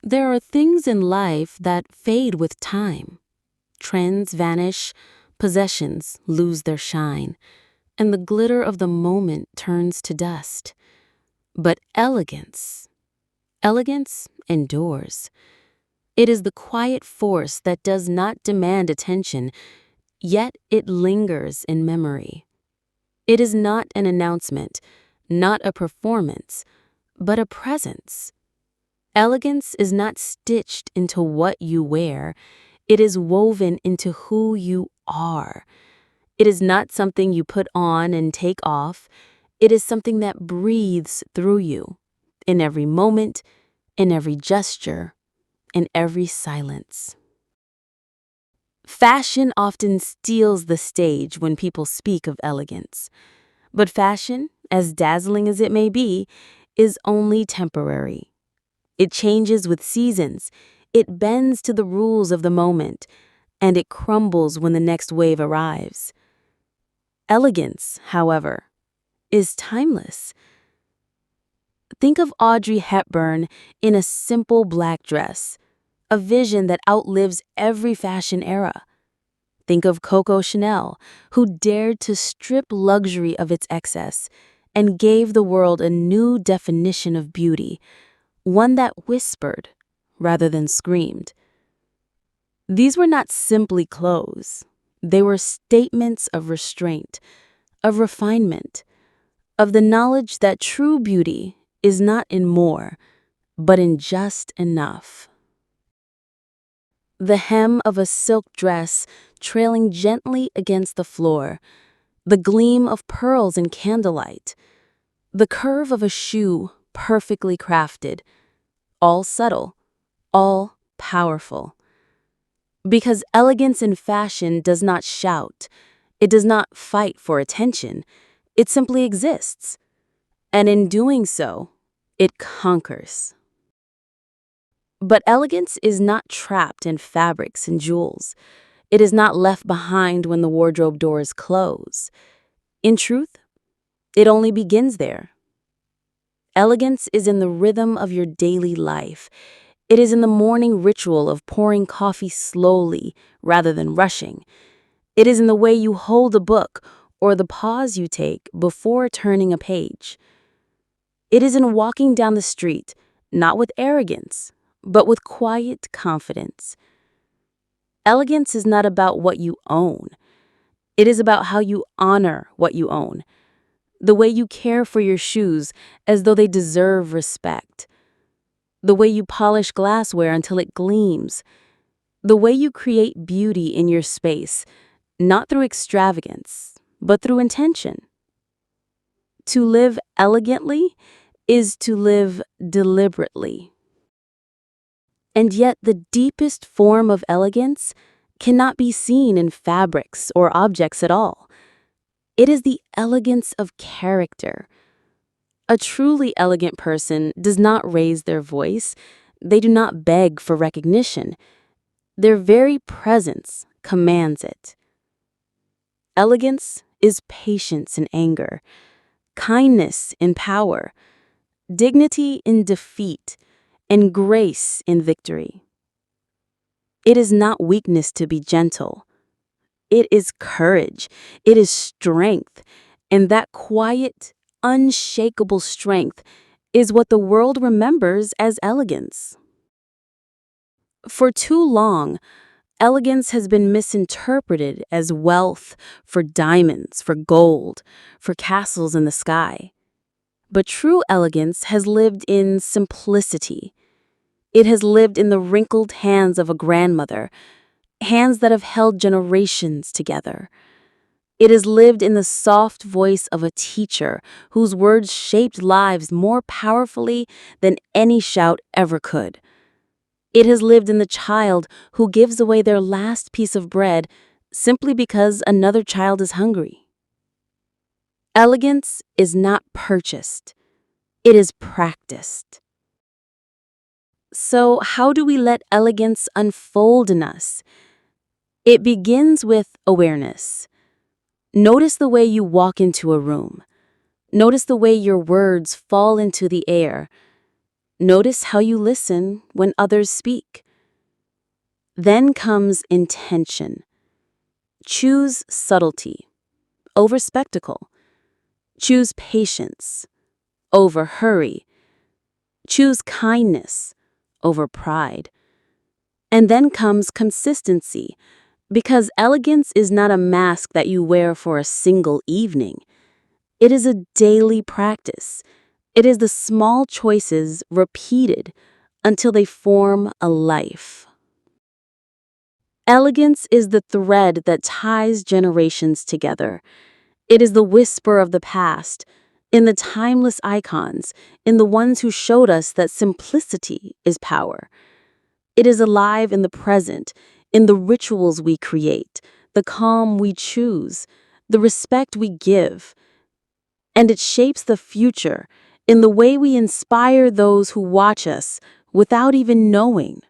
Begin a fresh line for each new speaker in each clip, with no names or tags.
There are things in life that fade with time. Trends vanish, possessions lose their shine, and the glitter of the moment turns to dust. But elegance endures. It is the quiet force that does not demand attention, yet it lingers in memory. It is not an announcement, not a performance, but a presence. Elegance is not stitched into what you wear, it is woven into who you are. It is not something you put on and take off, it is something that breathes through you, in every moment, in every gesture, in every silence. Fashion often steals the stage when people speak of elegance. But fashion, as dazzling as it may be, is only temporary. It changes with seasons, it bends to the rules of the moment, and it crumbles when the next wave arrives. Elegance, however, is timeless. Think of Audrey Hepburn in a simple black dress, a vision that outlives every fashion era. Think of Coco Chanel, who dared to strip luxury of its excess and gave the world a new definition of beauty, one that whispered rather than screamed. These were not simply clothes. They were statements of restraint, of refinement, of the knowledge that true beauty is not in more, but in just enough. The hem of a silk dress trailing gently against the floor, the gleam of pearls in candlelight, the curve of a shoe perfectly crafted, all subtle, all powerful. Because elegance in fashion does not shout, it does not fight for attention, it simply exists. And in doing so, it conquers. But elegance is not trapped in fabrics and jewels. It is not left behind when the wardrobe doors close. In truth, it only begins there. Elegance is in the rhythm of your daily life. It is in the morning ritual of pouring coffee slowly rather than rushing. It is in the way you hold a book or the pause you take before turning a page. It is in walking down the street, not with arrogance, but with quiet confidence. Elegance is not about what you own. It is about how you honor what you own. The way you care for your shoes as though they deserve respect. The way you polish glassware until it gleams. The way you create beauty in your space, not through extravagance, but through intention. To live elegantly is to live deliberately. And yet the deepest form of elegance cannot be seen in fabrics or objects at all. It is the elegance of character. A truly elegant person does not raise their voice. They do not beg for recognition. Their very presence commands it. Elegance is patience in anger, kindness in power, dignity in defeat, and grace in victory. It is not weakness to be gentle. It is courage. It is strength. And that quiet, unshakable strength is what the world remembers as elegance. For too long, elegance has been misinterpreted as wealth for diamonds, for gold, for castles in the sky. But true elegance has lived in simplicity. It has lived in the wrinkled hands of a grandmother, hands that have held generations together. It has lived in the soft voice of a teacher whose words shaped lives more powerfully than any shout ever could. It has lived in the child who gives away their last piece of bread simply because another child is hungry. Elegance is not purchased. It is practiced. So, how do we let elegance unfold in us? It begins with awareness. Notice the way you walk into a room. Notice the way your words fall into the air. Notice how you listen when others speak. Then comes intention. Choose subtlety over spectacle. Choose patience over hurry. Choose kindness over pride. And then comes consistency, because elegance is not a mask that you wear for a single evening. It is a daily practice. It is the small choices repeated until they form a life. Elegance is the thread that ties generations together. It is the whisper of the past, in the timeless icons, in the ones who showed us that simplicity is power. It is alive in the present, in the rituals we create, the calm we choose, the respect we give. And it shapes the future in the way we inspire those who watch us without even knowing.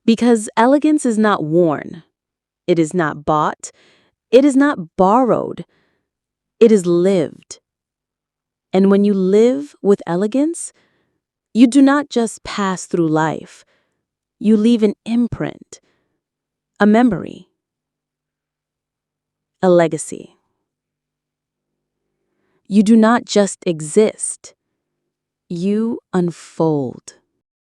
Because elegance is not worn, it is not bought, it is not borrowed, it is lived. And when you live with elegance, you do not just pass through life, you leave an imprint, a memory, a legacy. You do not just exist, you unfold.